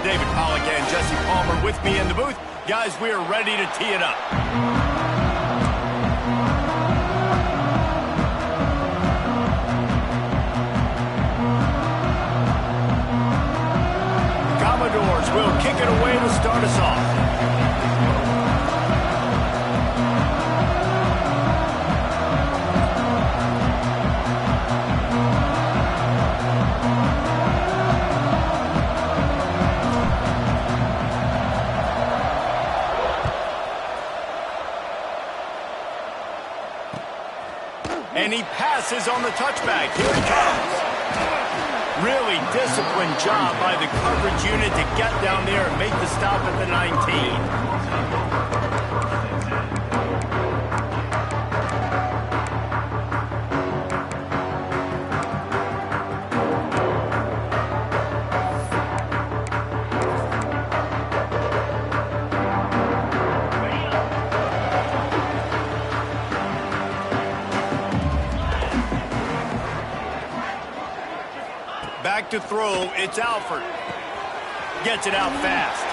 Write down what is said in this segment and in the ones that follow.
David Pollack and Jesse Palmer with me in the booth. Guys, we are ready to tee it up. Commodores will kick it away to start us off. And he passes on the touchback. Here he comes. Really disciplined job by the coverage unit to get down there and make the stop at the 19. Back to throw, it's Alford. Gets it out fast.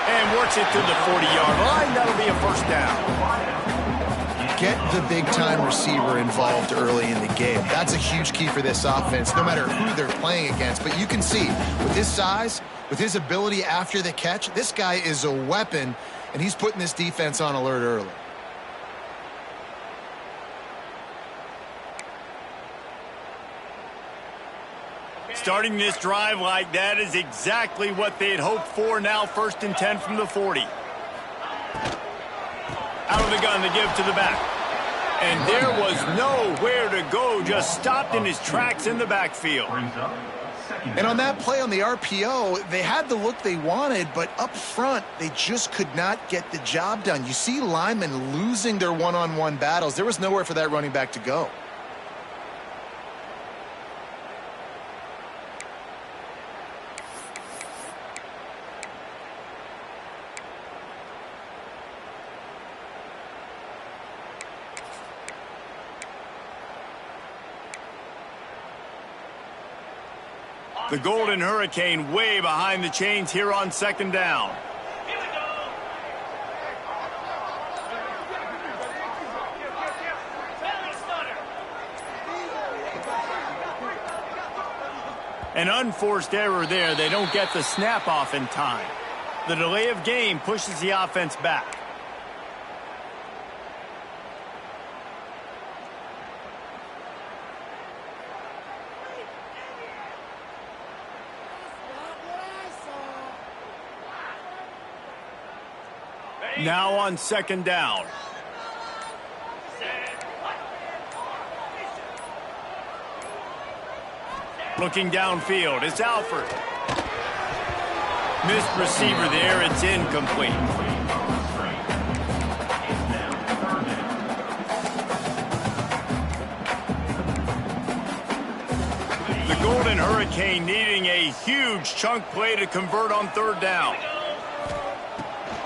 And works it to the 40-yard line. That'll be a first down. Get the big-time receiver involved early in the game. That's a huge key for this offense, no matter who they're playing against. But you can see, with his size, with his ability after the catch, this guy is a weapon, and he's putting this defense on alert early. Starting this drive like that is exactly what they had hoped for. Now 1st and 10 from the 40. Out of the gun to give to the back. And there was nowhere to go, just stopped in his tracks in the backfield. And on that play on the RPO, they had the look they wanted, but up front, they just could not get the job done. You see linemen losing their one-on-one battles. There was nowhere for that running back to go. The Golden Hurricane way behind the chains here on 2nd down. An unforced error there. They don't get the snap off in time. The delay of game pushes the offense back. Now on 2nd down. Looking downfield, it's Alford. Missed receiver there, it's incomplete. The Golden Hurricane needing a huge chunk play to convert on 3rd down.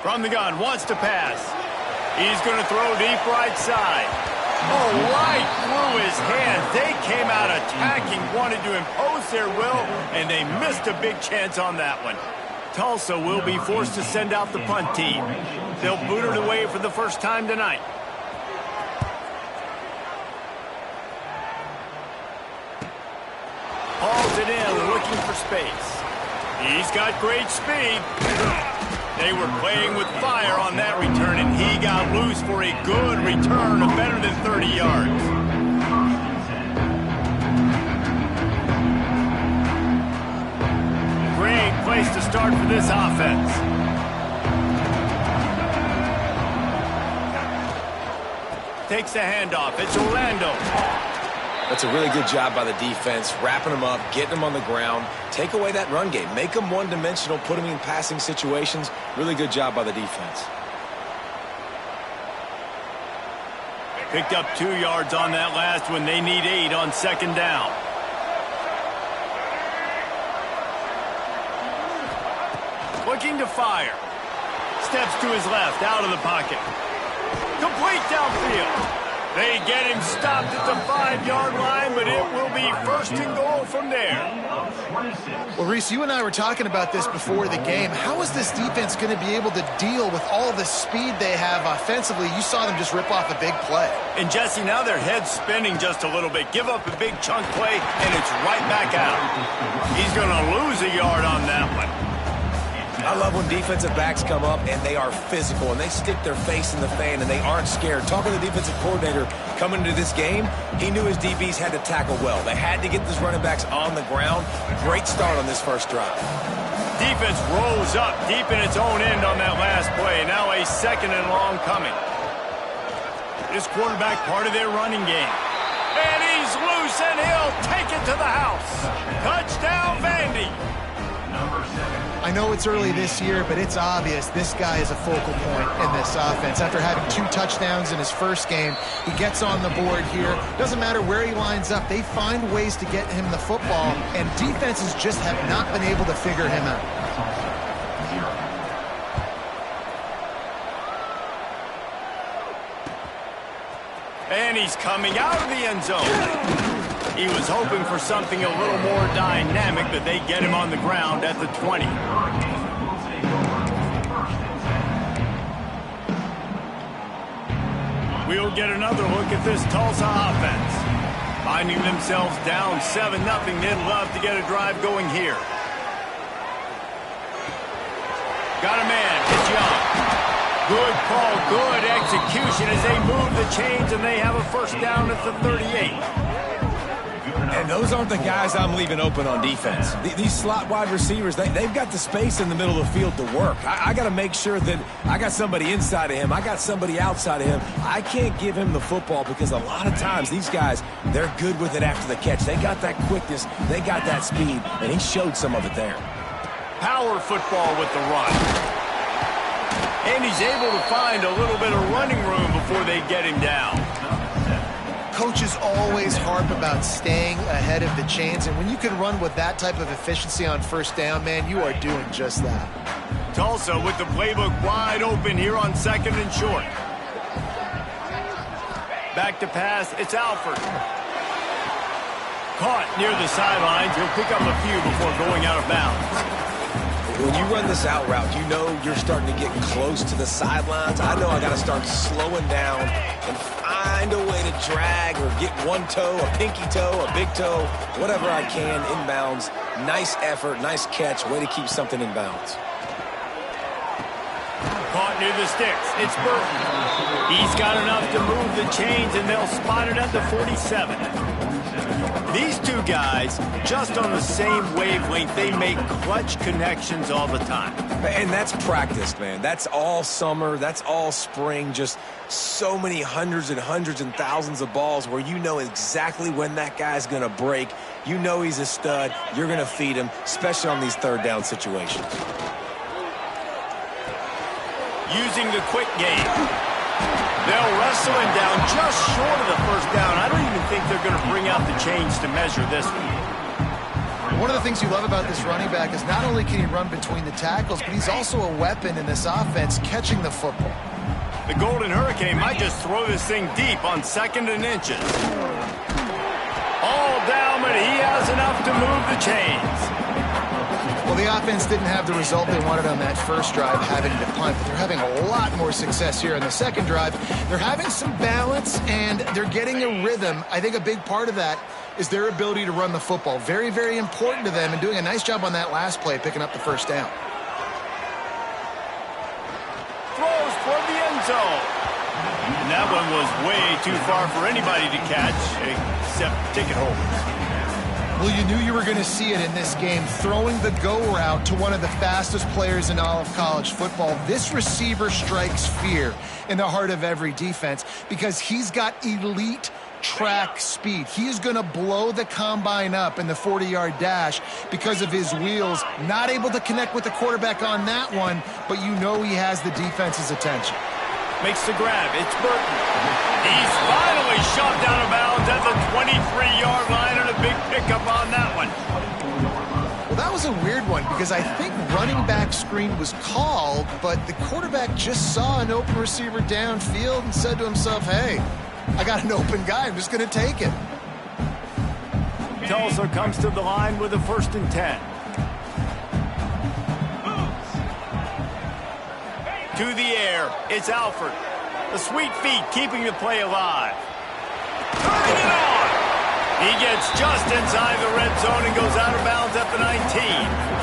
From the gun, wants to pass. He's going to throw deep right side. Oh, right through his hands. They came out attacking, wanted to impose their will, and they missed a big chance on that one. Tulsa will be forced to send out the punt team. They'll boot it away for the first time tonight. Hauls it in, looking for space. He's got great speed. They were playing with fire on that return, and he got loose for a good return of better than 30 yards. Great place to start for this offense. Takes the handoff. It's Orlando. That's a really good job by the defense, wrapping them up, getting them on the ground. Take away that run game. Make them one-dimensional, put them in passing situations. Really good job by the defense. Picked up 2 yards on that last one. They need 8 on 2nd down. Looking to fire. Steps to his left, out of the pocket. Complete downfield. They get him stopped at the 5-yard line, but it will be 1st and goal from there. Well, Reese, you and I were talking about this before the game. How is this defense going to be able to deal with all the speed they have offensively? You saw them just rip off a big play. And, Jesse, now their head's spinning just a little bit. Give up a big chunk play, and it's right back out. He's going to lose a yard on that one. I love when defensive backs come up and they are physical and they stick their face in the fan and they aren't scared. Talking to the defensive coordinator coming into this game, he knew his DBs had to tackle well. They had to get these running backs on the ground. Great start on this first drive. Defense rose up deep in its own end on that last play. Now a 2nd and long coming. This quarterback part of their running game. And he's loose and he'll take it to the house. Touchdown, Vandy. I know it's early this year, but it's obvious this guy is a focal point in this offense. After having 2 touchdowns in his first game, he gets on the board here. Doesn't matter where he lines up, they find ways to get him the football, and defenses just have not been able to figure him out. And he's coming out of the end zone. He was hoping for something a little more dynamic, but they get him on the ground at the 20. We'll get another look at this Tulsa offense. Finding themselves down 7-0, they'd love to get a drive going here. Got a man, it's Young. Good call, good execution as they move the chains, and they have a first down at the 38. And those aren't the guys I'm leaving open on defense. These slot wide receivers, they've got the space in the middle of the field to work. I got to make sure that I got somebody inside of him. I got somebody outside of him. I can't give him the football because a lot of times these guys, they're good with it after the catch. They got that quickness. They got that speed, and he showed some of it there. Power football with the run. And he's able to find a little bit of running room before they get him down. Coaches always harp about staying ahead of the chains, and when you can run with that type of efficiency on first down, man, you are doing just that. Tulsa with the playbook wide open here on 2nd and short. Back to pass, it's Alford. Caught near the sidelines. He'll pick up a few before going out of bounds. When you run this out route, you know you're starting to get close to the sidelines. I know I got to start slowing down and find a way to drag or get one toe, a pinky toe, a big toe, whatever I can inbounds. Nice effort, nice catch, way to keep something in bounds. Caught near the sticks. It's Burton. He's got enough to move the chains, and they'll spot it at the 47. These two guys, just on the same wavelength, they make clutch connections all the time. And that's practiced, man. That's all summer. That's all spring. Just so many hundreds and hundreds and thousands of balls where you know exactly when that guy's going to break. You know he's a stud. You're going to feed him, especially on these third down situations. Using the quick game. They'll wrestle him down just short of the first down. I don't even think they're going to bring out the chains to measure this one. One of the things you love about this running back is not only can he run between the tackles, but he's also a weapon in this offense catching the football. The Golden Hurricane might just throw this thing deep on 2nd and inches. All down, but he has enough to move the chains. Well, the offense didn't have the result they wanted on that first drive, having to punt, but they're having a lot more success here in the second drive. They're having some balance, and they're getting a rhythm. I think a big part of that is their ability to run the football. Very, very important to them, and doing a nice job on that last play, picking up the first down. Throws toward the end zone. And that one was way too far for anybody to catch, except ticket holders. Well, you knew you were going to see it in this game, throwing the go route to one of the fastest players in all of college football. This receiver strikes fear in the heart of every defense because he's got elite track speed. He is going to blow the combine up in the 40-yard dash because of his wheels. Not able to connect with the quarterback on that one, but you know he has the defense's attention. Makes the grab. It's Burton. He's finally shoved out of bounds at the 23-yard line, and a big pickup on that one. Well, that was a weird one because I think running back screen was called, but the quarterback just saw an open receiver downfield and said to himself, hey, I got an open guy. I'm just going to take it. Tulsa comes to the line with a 1st and 10. To the air, it's Alford. The sweet feet keeping the play alive. Turning it on! He gets just inside the red zone and goes out of bounds at the 19.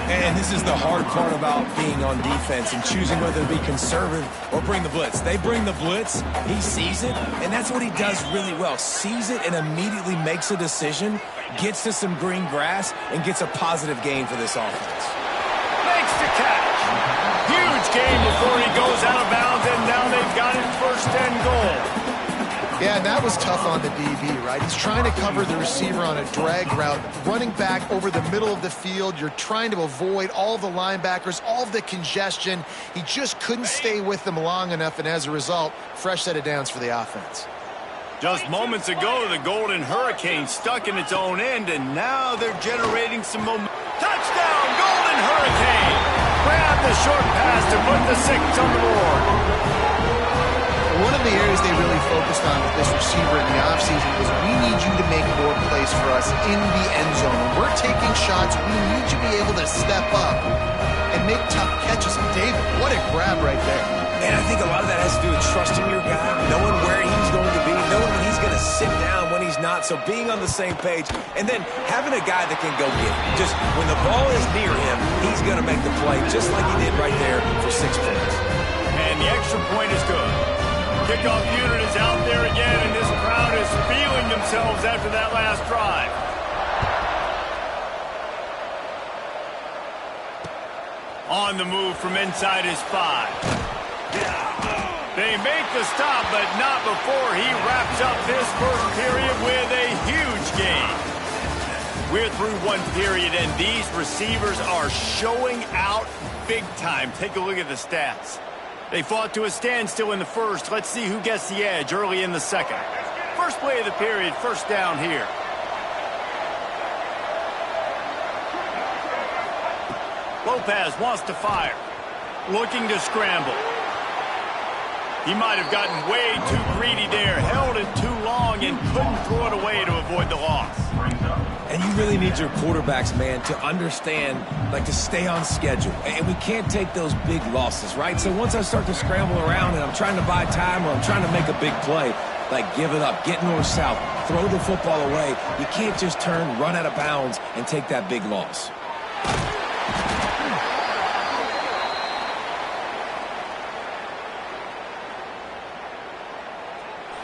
And this is the hard part about being on defense and choosing whether to be conservative or bring the blitz. They bring the blitz, he sees it, and that's what he does really well. Sees it and immediately makes a decision, gets to some green grass, and gets a positive gain for this offense. Makes the catch. Huge gain before he goes out of bounds, and now they've got it 1st and goal. Yeah, and that was tough on the DB, right? He's trying to cover the receiver on a drag route, running back over the middle of the field. You're trying to avoid all the linebackers, all of the congestion. He just couldn't stay with them long enough, and as a result, fresh set of downs for the offense. Just moments ago, the Golden Hurricane stuck in its own end, and now they're generating some momentum. Touchdown, Golden Hurricane! Grab the short pass to put the 6 on the board. One of the areas they really focused on with this receiver in the offseason was we need you to make more plays for us in the end zone. When we're taking shots, we need you to be able to step up and make tough catches. And David, what a grab right there. And I think a lot of that has to do with trusting your guy, knowing where he's going to be, knowing when he's going to sit down, when he's not. So being on the same page, and then having a guy that can go get it. Just when the ball is near him, he's going to make the play, just like he did right there for 6 points. And the extra point is good. Kickoff unit is out there again, and this crowd is feeling themselves after that last drive. On the move from inside his 5. They make the stop, but not before he wraps up this first period with a huge gain. We're through one period, and these receivers are showing out big time. Take a look at the stats. They fought to a standstill in the first. Let's see who gets the edge early in the second. First play of the period, 1st down here. Lopez wants to fire. Looking to scramble. He might have gotten way too greedy there, held it too long, and couldn't throw it away to avoid the loss. And you really need your quarterbacks, man, to understand, like, to stay on schedule. And we can't take those big losses, right? So once I start to scramble around and I'm trying to buy time or I'm trying to make a big play, like, give it up, get north-south, throw the football away. You can't just turn, run out of bounds, and take that big loss.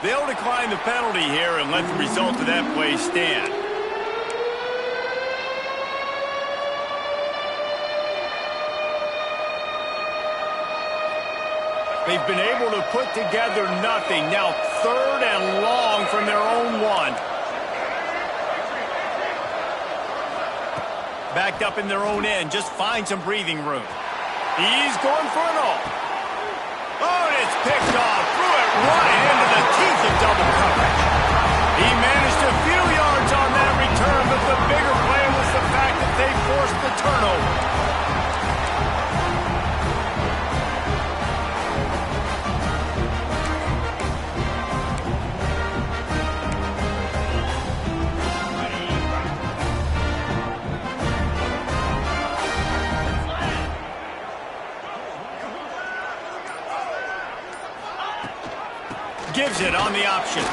They'll decline the penalty here and let the result of that play stand. They've been able to put together nothing. Now 3rd and long from their own 1. Backed up in their own end. Just find some breathing room. He's going for it all. Oh, and it's picked off. Threw it right into the teeth of double coverage. He managed a few yards on that return, but the bigger play was the fact that they forced the turnover. Gives it on the option.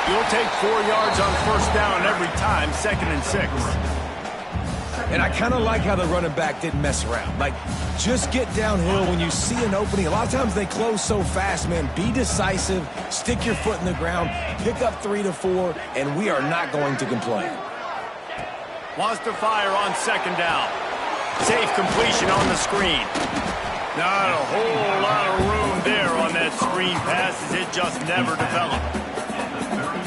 You'll take 4 yards on 1st down every time, 2nd and 6. And I kind of like how the running back didn't mess around. Like, just get downhill when you see an opening. A lot of times they close so fast, man. Be decisive, stick your foot in the ground, pick up 3 to 4, and we are not going to complain. Wants to fire on 2nd down. Safe completion on the screen. Not a whole lot of room there on that screen pass as it just never developed.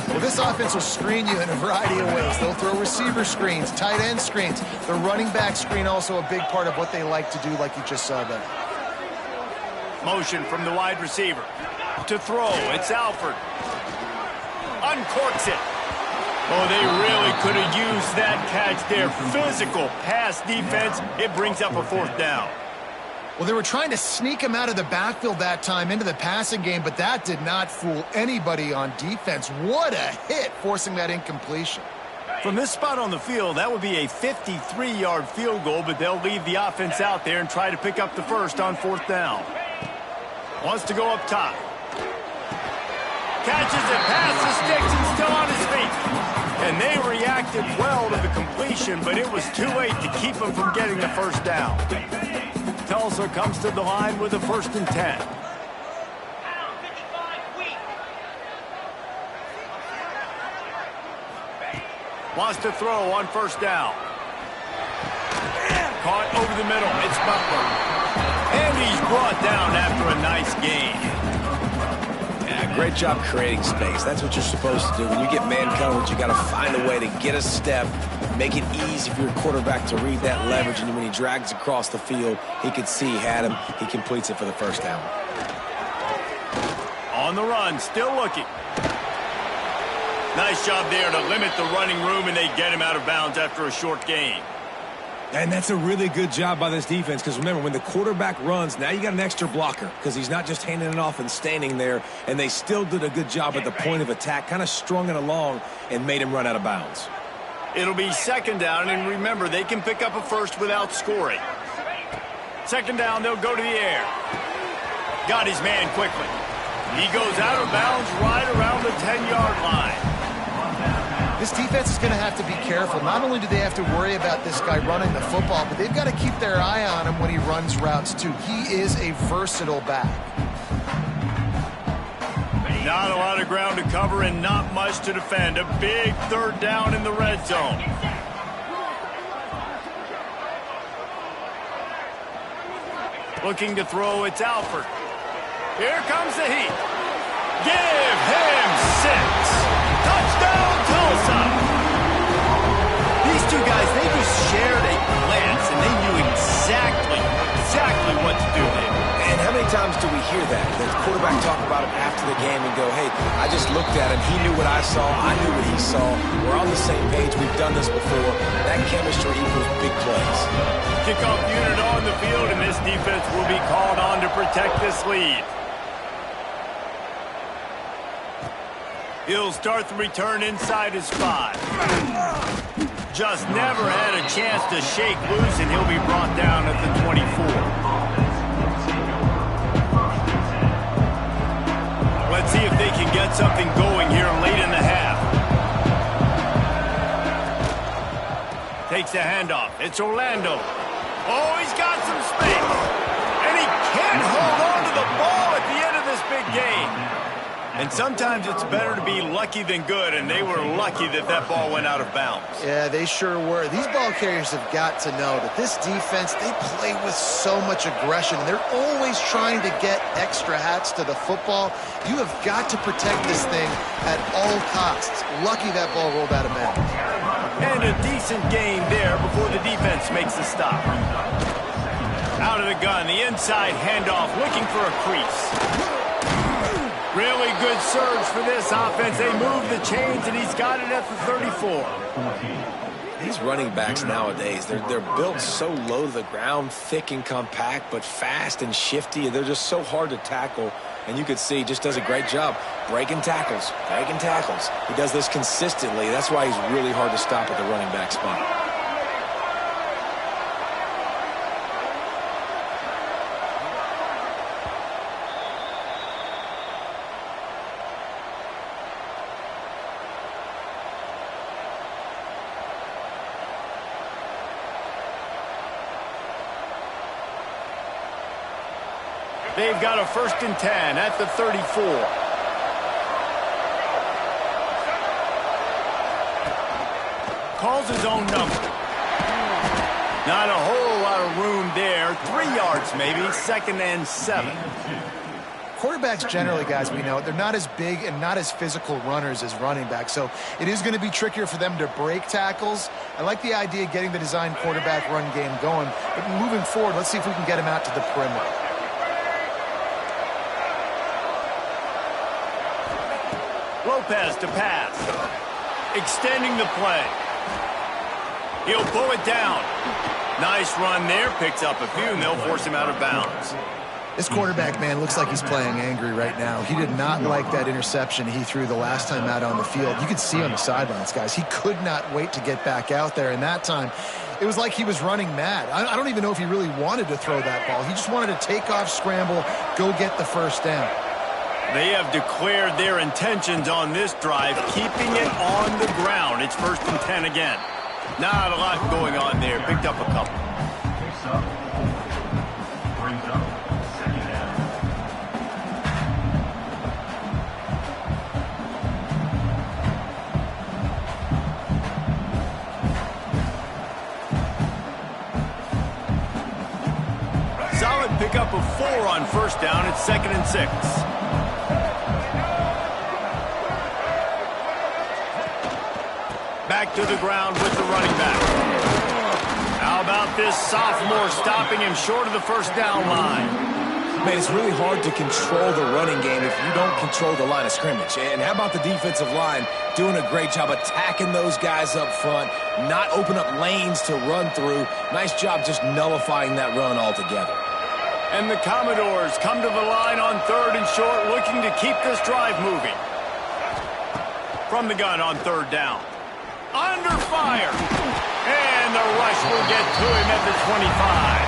Well, this offense will screen you in a variety of ways. They'll throw receiver screens, tight end screens. The running back screen also a big part of what they like to do, like you just saw there. Motion from the wide receiver. To throw, it's Alford. Uncorks it. Oh, they really could have used that catch there. Physical pass defense. It brings up a 4th down. Well, they were trying to sneak him out of the backfield that time into the passing game, but that did not fool anybody on defense. What a hit, forcing that incompletion. From this spot on the field, that would be a 53-yard field goal, but they'll leave the offense out there and try to pick up the first on 4th down. Wants to go up top. Catches it past the sticks and still on his feet. And they reacted well to the completion, but it was too late to keep him from getting the first down. Tulsa comes to the line with a 1st and 10. Wants to throw on 1st down. Caught over the middle. It's Butler. And he's brought down after a nice gain. Yeah, great job creating space. That's what you're supposed to do. When you get man coverage, you got to find a way to get a step, make it easy for your quarterback to read that leverage, and when he drags across the field, he could see he had him. He completes it for the 1st down. On the run, still looking. Nice job there to limit the running room, and they get him out of bounds after a short gain. And that's a really good job by this defense, because remember, when the quarterback runs, now you got an extra blocker, because he's not just handing it off and standing there, and they still did a good job at the point of attack, kind of strung it along and made him run out of bounds. It'll be 2nd down, and remember, they can pick up a first without scoring. 2nd down, they'll go to the air. Got his man quickly. He goes out of bounds right around the 10-yard line. This defense is going to have to be careful. Not only do they have to worry about this guy running the football, but they've got to keep their eye on him when he runs routes, too. He is a versatile back. Not a lot of ground to cover and not much to defend. A big 3rd down in the red zone. Looking to throw, it's Alford. Here comes the heat. Give him 6. Touchdown, Tulsa! These two guys, they just shared a glance, and they knew exactly what to do there. And how many times do we hear that? The quarterback talk about him after the game and go, hey, I just looked at him. He knew what I saw. I knew what he saw. We're on the same page. We've done this before. That chemistry equals big plays. Kickoff unit on the field, and this defense will be called on to protect this lead. He'll start the return inside his 5. Just never had a chance to shake loose, and he'll be brought down at the 24. Let's see if they can get something going here late in the half. Takes the handoff. It's Orlando. Oh, he's got some space. And he can't hold on to the ball at the end of this big game. And sometimes it's better to be lucky than good, and they were lucky that that ball went out of bounds. Yeah, they sure were. These ball carriers have got to know that this defense, they play with so much aggression, and they're always trying to get extra hats to the football. You have got to protect this thing at all costs. Lucky that ball rolled out of bounds. And a decent gain there before the defense makes the stop. Out of the gun, the inside handoff, looking for a crease. Really good surge for this offense. They move the chains, and he's got it at the 34. These running backs nowadays, they're built so low to the ground, thick and compact, but fast and shifty. They're just so hard to tackle. And you could see he just does a great job breaking tackles, breaking tackles. He does this consistently. That's why he's really hard to stop at the running back spot. They've got a 1st and 10 at the 34. Calls his own number. Not a whole lot of room there. 3 yards maybe, 2nd and 7. Quarterbacks generally, guys, we know, they're not as big and not as physical runners as running backs, so it is going to be trickier for them to break tackles. I like the idea of getting the design quarterback run game going, but moving forward, let's see if we can get him out to the perimeter. Lopez to pass. Extending the play. He'll pull it down. Nice run there. Picks up a few, and they'll force him out of bounds. This quarterback, man, looks like he's playing angry right now. He did not like that interception he threw the last time out on the field. You could see on the sidelines, guys. He could not wait to get back out there, and that time it was like he was running mad. I don't even know if he really wanted to throw that ball. He just wanted to take off, scramble, go get the first down. They have declared their intentions on this drive, keeping it on the ground. It's 1st and 10 again. Not a lot going on there. Picked up a couple. Solid pick up of 4 on 1st down. It's 2nd and 6. Back to the ground with the running back. How about this sophomore stopping him short of the 1st down line? Man, it's really hard to control the running game if you don't control the line of scrimmage. And how about the defensive line doing a great job attacking those guys up front, not open up lanes to run through. Nice job just nullifying that run altogether. And the Commodores come to the line on 3rd and short, looking to keep this drive moving. From the gun on 3rd down. Under fire. And the rush will get to him at the 25.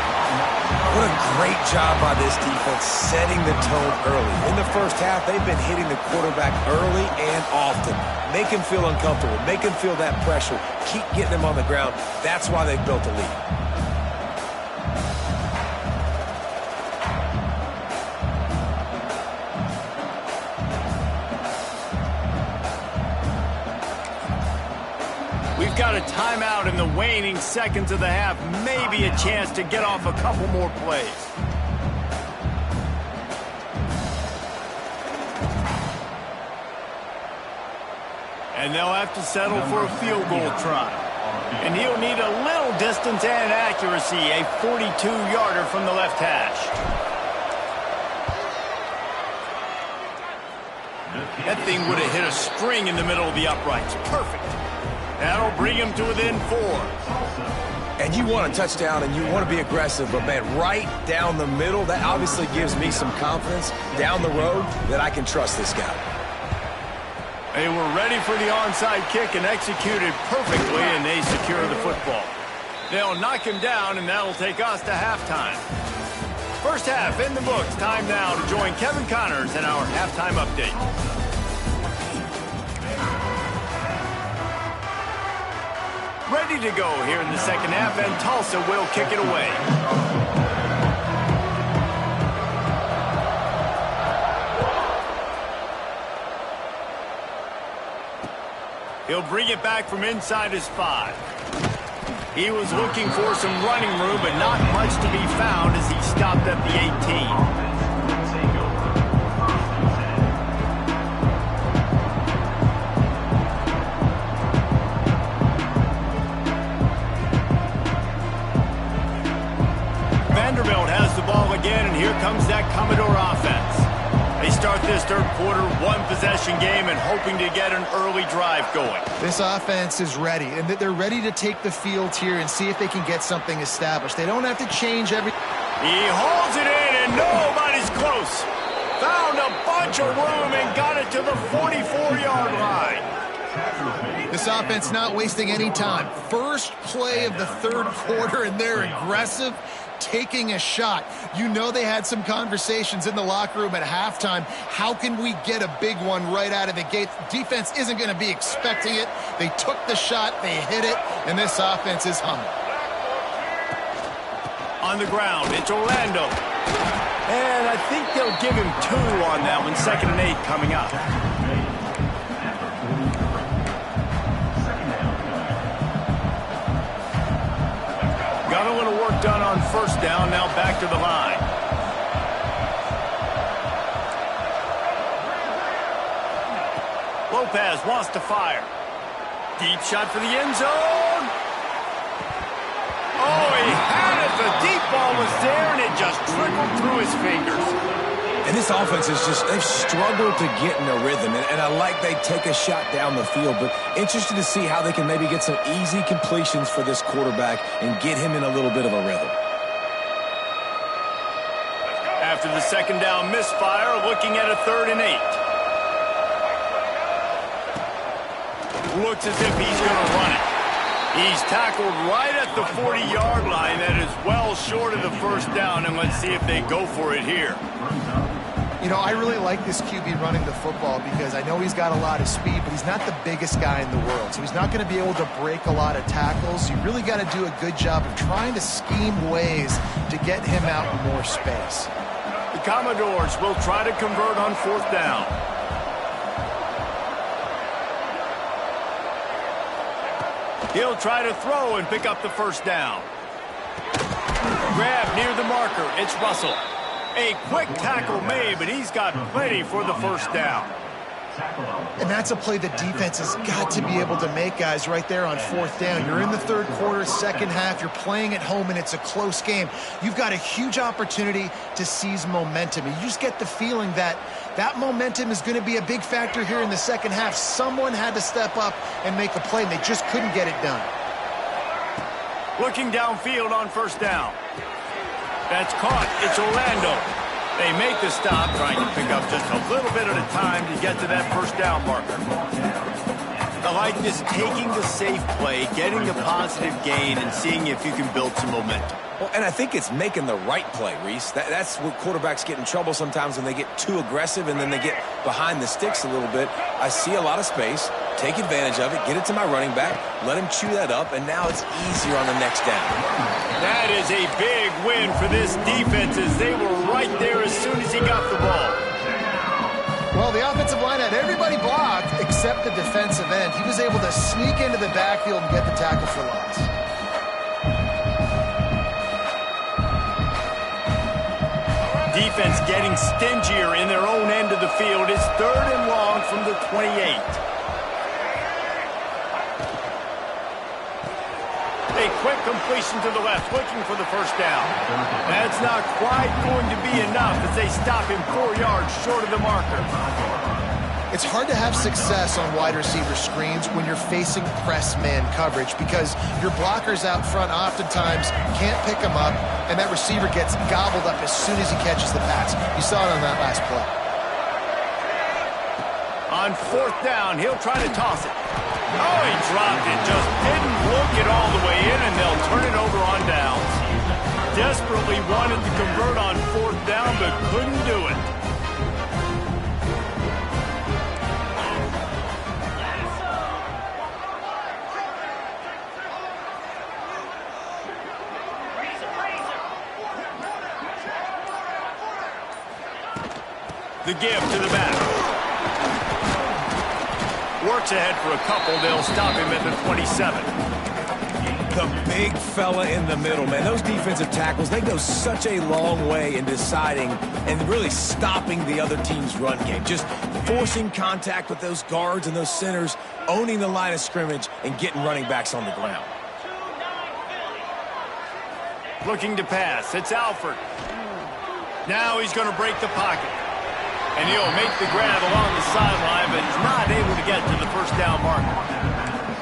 What a great job by this defense setting the tone early. In the first half, they've been hitting the quarterback early and often. Make him feel uncomfortable. Make him feel that pressure. Keep getting him on the ground. That's why they've built a lead. We've got a timeout in the waning seconds of the half. Maybe a chance to get off a couple more plays. And they'll have to settle for a field goal try. And he'll need a little distance and accuracy, a 42-yarder from the left hash. That thing would have hit a string in the middle of the uprights. Perfect. That'll bring him to within 4. And you want a touchdown and you want to be aggressive, but, man, right down the middle, that obviously gives me some confidence down the road that I can trust this guy. They were ready for the onside kick and executed perfectly, and they secure the football. They'll knock him down, and that'll take us to halftime. First half in the books. Time now to join Kevin Connors in our halftime update. Ready to go here in the second half, and Tulsa will kick it away. He'll bring it back from inside his 5. He was looking for some running room, but not much to be found as he stopped at the 18. Vanderbilt has the ball again, and here comes that Commodore offense. They start this third quarter, one-possession game, and hoping to get an early drive going. This offense is ready, and they're ready to take the field here and see if they can get something established. They don't have to change every... He holds it in, and nobody's close. Found a bunch of room and got it to the 44-yard line. This offense not wasting any time. First play of the third quarter, and they're aggressive, taking a shot. You know they had some conversations in the locker room at halftime. How can we get a big one right out of the gate? Defense isn't going to be expecting it. They took the shot, they hit it, and this offense is humming. On the ground, it's Orlando. And I think they'll give him 2 on that one. 2nd and 8 coming up. Got a little work done on first down, now back to the line. Lopez wants to fire. Deep shot for the end zone. Oh, he had it. The deep ball was there, and it just trickled through his fingers. And this offense is just, they've struggled to get in a rhythm, and I like they take a shot down the field, but interested to see how they can maybe get some easy completions for this quarterback and get him in a little bit of a rhythm. After the second down misfire, looking at a 3rd and 8. Looks as if he's going to run it. He's tackled right at the 40-yard line. That is well short of the first down, and let's see if they go for it here. You know, I really like this QB running the football because I know he's got a lot of speed, but he's not the biggest guy in the world, so he's not going to be able to break a lot of tackles. You really got to do a good job of trying to scheme ways to get him out in more space. The Commodores will try to convert on 4th down. He'll try to throw and pick up the first down. Grab near the marker. It's Russell. A quick tackle made, but he's got plenty for the first down. And that's a play the defense has got to be able to make, guys, right there on 4th down. You're in the 3rd quarter, second half. You're playing at home, and it's a close game. You've got a huge opportunity to seize momentum. And you just get the feeling that that momentum is going to be a big factor here in the second half. Someone had to step up and make a play, and they just couldn't get it done. Looking downfield on 1st down. That's caught. It's Orlando. They make the stop, trying to pick up just a little bit at a time to get to that first down marker. I like this, taking the safe play, getting the positive gain, and seeing if you can build some momentum. Well, and I think it's making the right play, Reese. That's what quarterbacks get in trouble sometimes when they get too aggressive and then they get behind the sticks a little bit. I see a lot of space, take advantage of it, get it to my running back, let him chew that up, and now it's easier on the next down. That is a big win for this defense as they were right there as soon as he got the ball. Well, the offensive line had everybody blocked except the defensive end. He was able to sneak into the backfield and get the tackle for loss. Defense getting stingier in their own end of the field. It's 3rd and long from the 28. A quick completion to the left, looking for the first down. That's not quite going to be enough as they stop him 4 yards short of the marker. It's hard to have success on wide receiver screens when you're facing press man coverage because your blockers out front oftentimes can't pick them up, and that receiver gets gobbled up as soon as he catches the pass. You saw it on that last play. On 4th down, he'll try to toss it. Oh, he dropped it. Just didn't look it all the way in, and they'll turn it over on downs. Desperately wanted to convert on 4th down, but couldn't do it. The give to the back. Works ahead for a couple. They'll stop him at the 27. The big fella in the middle, man. Those defensive tackles, they go such a long way in deciding and really stopping the other team's run game. Just forcing contact with those guards and those centers, owning the line of scrimmage, and getting running backs on the ground. Looking to pass. It's Alford. Now he's going to break the pocket. And he'll make the grab along the sideline, but he's not able to get to the first down marker.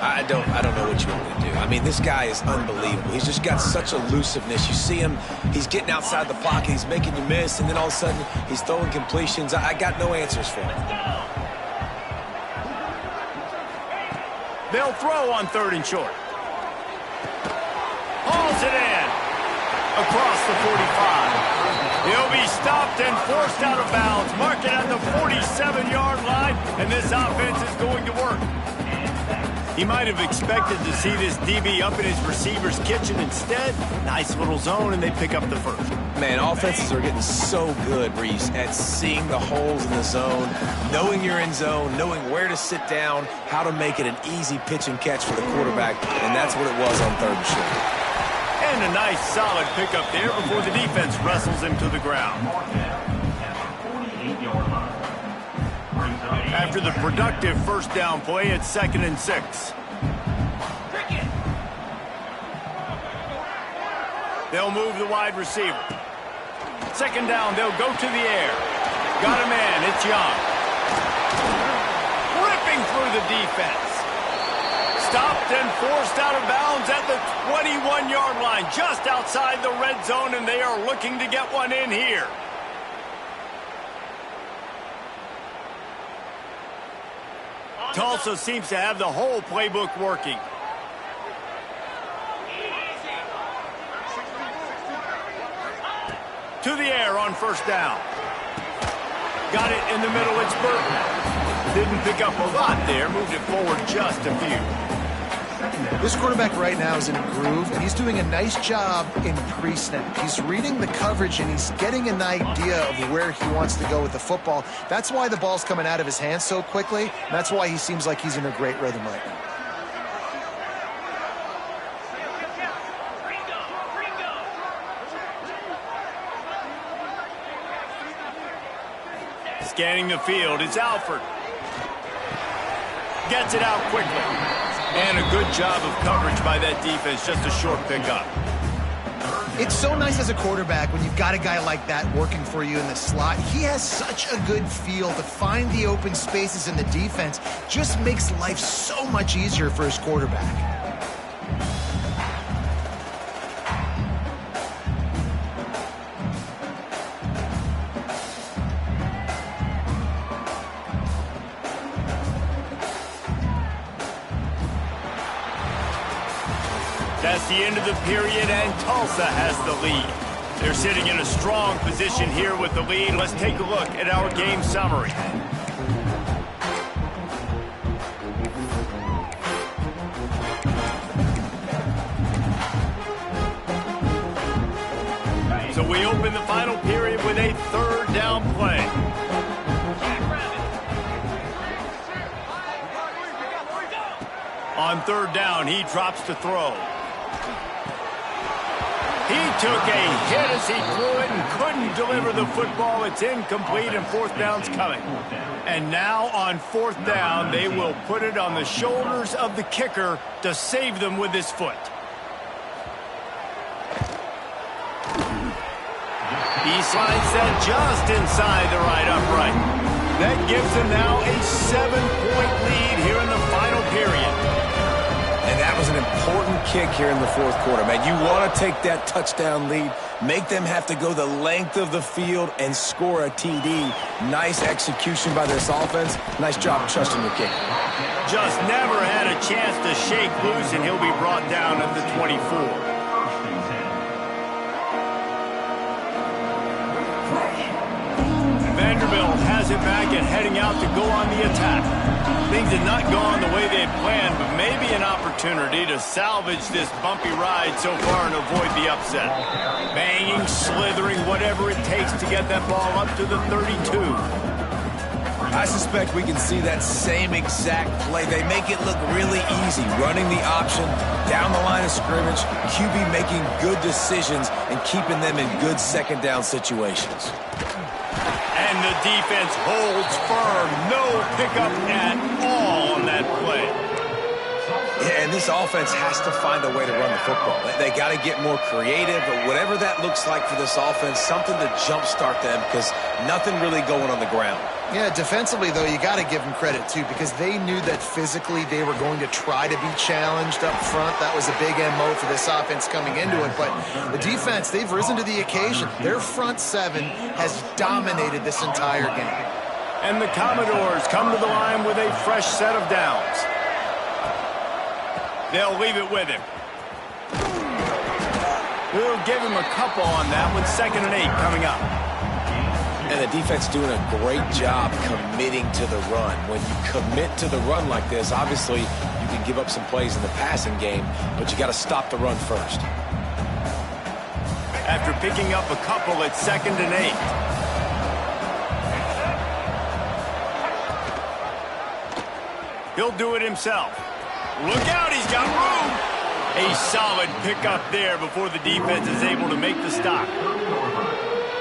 I don't know what you want me to do. I mean, this guy is unbelievable. He's just got such elusiveness. You see him, he's getting outside the pocket, he's making you miss, and then all of a sudden, he's throwing completions. I got no answers for him. They'll throw on 3rd and short. Hauls it in. Across the 45. He'll be stopped and forced out of bounds. Mark it at the 47-yard line, and this offense is going to work. He might have expected to see this DB up in his receiver's kitchen. Instead, nice little zone, and they pick up the first. Man, offenses are getting so good, Reese, at seeing the holes in the zone, knowing you're in zone, knowing where to sit down, how to make it an easy pitch and catch for the quarterback, and that's what it was on 3rd and short. And a nice solid pickup there before the defense wrestles him to the ground. After the productive first down play, it's 2nd and 6. They'll move the wide receiver. 2nd down, they'll go to the air. Got a man. It's Young. Ripping through the defense. Stopped and forced out of bounds at the 21-yard line, just outside the red zone, and they are looking to get one in here. Tulsa seems to have the whole playbook working. To the air on first down. Got it in the middle. It's Burton. Didn't pick up a lot there. Moved it forward just a few. This quarterback right now is in a groove, and he's doing a nice job in pre-snap. He's reading the coverage, and he's getting an idea of where he wants to go with the football. That's why the ball's coming out of his hands so quickly, and that's why he seems like he's in a great rhythm right now. Scanning the field, it's Alford. Gets it out quickly. And a good job of coverage by that defense, just a short pickup. It's so nice as a quarterback when you've got a guy like that working for you in the slot. He has such a good feel to find the open spaces in the defense. Just makes life so much easier for his quarterback. That's the end of the period, and Tulsa has the lead. They're sitting in a strong position here with the lead. Let's take a look at our game summary. So we open the final period with a third down play. On third down, he drops to throw. He took a hit as he threw it and couldn't deliver the football. It's incomplete, and fourth down's coming. And now on fourth down, they will put it on the shoulders of the kicker to save them with his foot. He slides that just inside the right upright. That gives them now a 7-point lead here in the final period. And that was an important kick here in the fourth quarter, man. You want to take that touchdown lead, make them have to go the length of the field and score a TD. Nice execution by this offense. Nice job trusting the kicker. Just never had a chance to shake loose, and he'll be brought down at the 24. Vanderbilt has it back and heading out to go on the attack. Things had not gone the way they had planned, but maybe an opportunity to salvage this bumpy ride so far and avoid the upset. Banging, slithering, whatever it takes to get that ball up to the 32. I suspect we can see that same exact play. They make it look really easy, running the option down the line of scrimmage, QB making good decisions and keeping them in good second down situations. And the defense holds firm. No pickup at all on that play. Yeah, and this offense has to find a way to run the football. They got to get more creative, but whatever that looks like for this offense, something to jumpstart them because nothing really going on the ground. Yeah, defensively, though, you got to give them credit, too, because they knew that physically they were going to try to be challenged up front. That was a big MO for this offense coming into it. But the defense, they've risen to the occasion. Their front seven has dominated this entire game. And the Commodores come to the line with a fresh set of downs. They'll leave it with him. We'll give him a couple on that one. 2nd and 8 coming up. And the defense doing a great job committing to the run. When you commit to the run like this, obviously you can give up some plays in the passing game, but you got to stop the run first. After picking up a couple, it's 2nd and 8. He'll do it himself. Look out, he's got room. A solid pickup there before the defense is able to make the stop.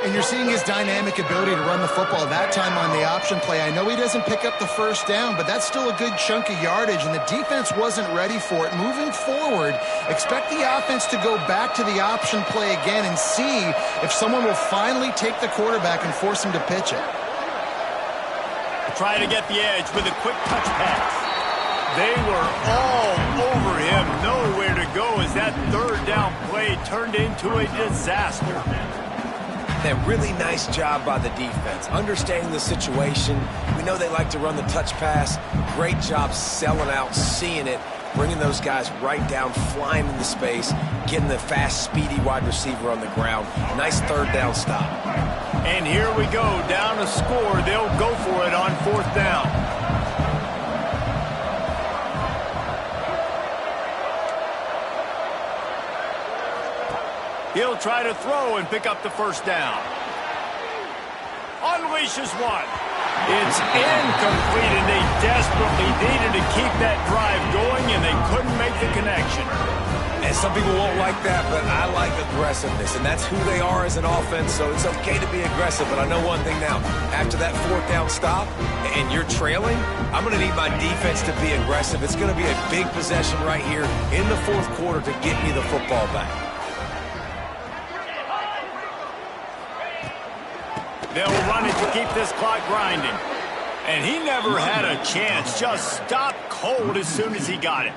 And you're seeing his dynamic ability to run the football that time on the option play. I know he doesn't pick up the first down, but that's still a good chunk of yardage, and the defense wasn't ready for it. Moving forward, expect the offense to go back to the option play again and see if someone will finally take the quarterback and force him to pitch it. try to get the edge with a quick touch pass. They were all over him, nowhere to go as that third down play turned into a disaster. A really nice job by the defense, understanding the situation. We know they like to run the touch pass. Great job selling out, seeing it, bringing those guys right down, flying into space, getting the fast, speedy wide receiver on the ground. Nice third down stop. And here we go, down a score. They'll go for it on fourth down. He'll try to throw and pick up the first down. Unleashes one. It's incomplete, and they desperately needed to keep that drive going, and they couldn't make the connection. And some people won't like that, but I like aggressiveness, and that's who they are as an offense, so it's okay to be aggressive. But I know one thing now. After that fourth down stop and you're trailing, I'm going to need my defense to be aggressive. It's going to be a big possession right here in the fourth quarter to get me the football back. They'll run it to keep this clock grinding. And he never had a chance. Just stopped cold as soon as he got it.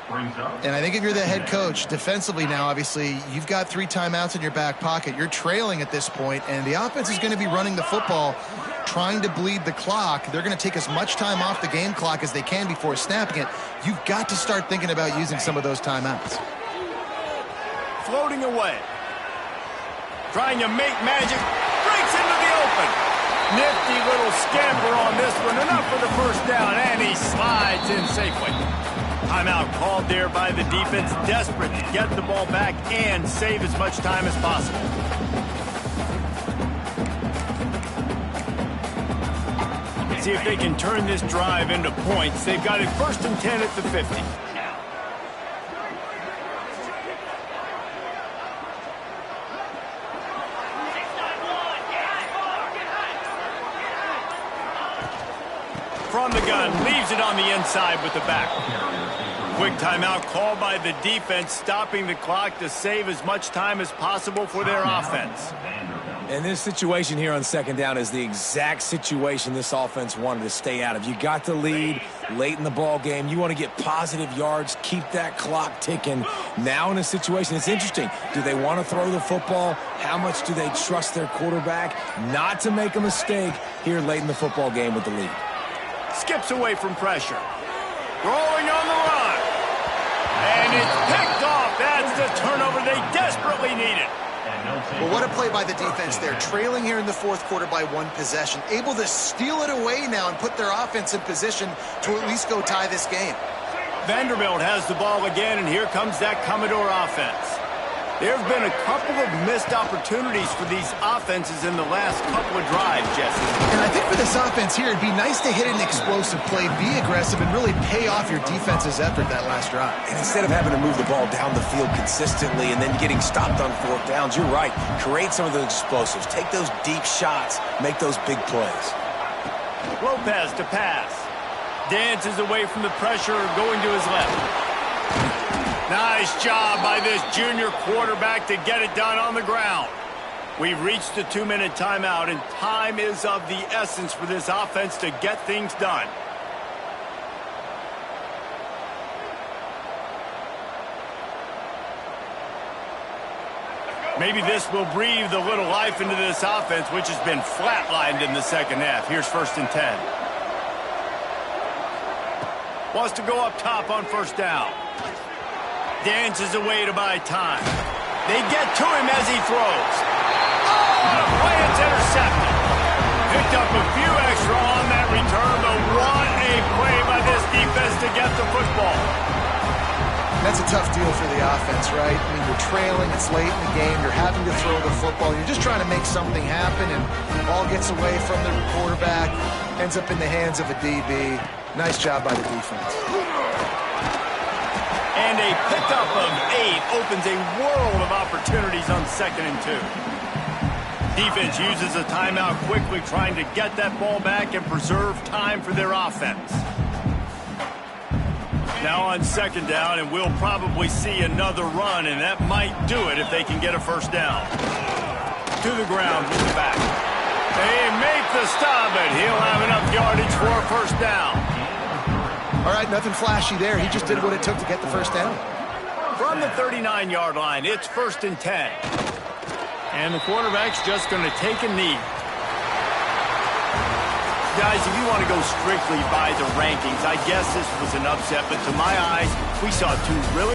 And I think if you're the head coach, defensively now, obviously, you've got 3 timeouts in your back pocket. You're trailing at this point, and the offense is going to be running the football, trying to bleed the clock. They're going to take as much time off the game clock as they can before snapping it. You've got to start thinking about using some of those timeouts. Floating away. Trying to make magic. Breaks into the open. Nifty little scamper on this one. Enough for the first down, and he slides in safely. Timeout called there by the defense, desperate to get the ball back and save as much time as possible. See if they can turn this drive into points. They've got it 1st and 10 at the 50. From the gun, leaves it on the inside with the back. Quick timeout called by the defense, stopping the clock to save as much time as possible for their offense. And this situation here on second down is the exact situation this offense wanted to stay out of. You got the lead late in the ball game. You want to get positive yards, keep that clock ticking. Now in a situation, it's interesting. Do they want to throw the football? How much do they trust their quarterback not to make a mistake here late in the football game with the lead? Skips away from pressure. Rolling on the run. And it's picked off. That's the turnover they desperately needed. Well, what a play by the defense there. Trailing here in the fourth quarter by 1 possession. Able to steal it away now and put their offense in position to at least go tie this game. Vanderbilt has the ball again, and here comes that Commodore offense. There have been a couple of missed opportunities for these offenses in the last couple of drives, Jesse. And I think for this offense here, it'd be nice to hit an explosive play, be aggressive, and really pay off your defense's effort that last drive. And instead of having to move the ball down the field consistently and then getting stopped on fourth downs, you're right. Create some of those explosives. Take those deep shots. Make those big plays. Lopez to pass. Dances away from the pressure, going to his left. Nice job by this junior quarterback to get it done on the ground. We've reached the 2-minute timeout, and time is of the essence for this offense to get things done. Maybe this will breathe a little life into this offense, which has been flatlined in the second half. Here's 1st and 10. Wants to go up top on first down. Dances away to buy time. They get to him as he throws. Oh, the play is intercepted. Picked up a few extra on that return, but what a play by this defense to get the football. That's a tough deal for the offense, right? I mean, you're trailing, it's late in the game, you're having to throw the football, you're just trying to make something happen, and the ball gets away from the quarterback, ends up in the hands of a DB. Nice job by the defense. And a pickup of 8 opens a world of opportunities on 2nd and 2. Defense uses a timeout quickly, trying to get that ball back and preserve time for their offense. Now on 2nd down, and we'll probably see another run, and that might do it if they can get a first down. To the ground with the back. They make the stop, and he'll have enough yardage for a first down. All right, nothing flashy there. He just did what it took to get the first down. From the 39-yard line, it's 1st and 10. And the quarterback's just going to take a knee. Guys, if you want to go strictly by the rankings, I guess this was an upset, but to my eyes, we saw two really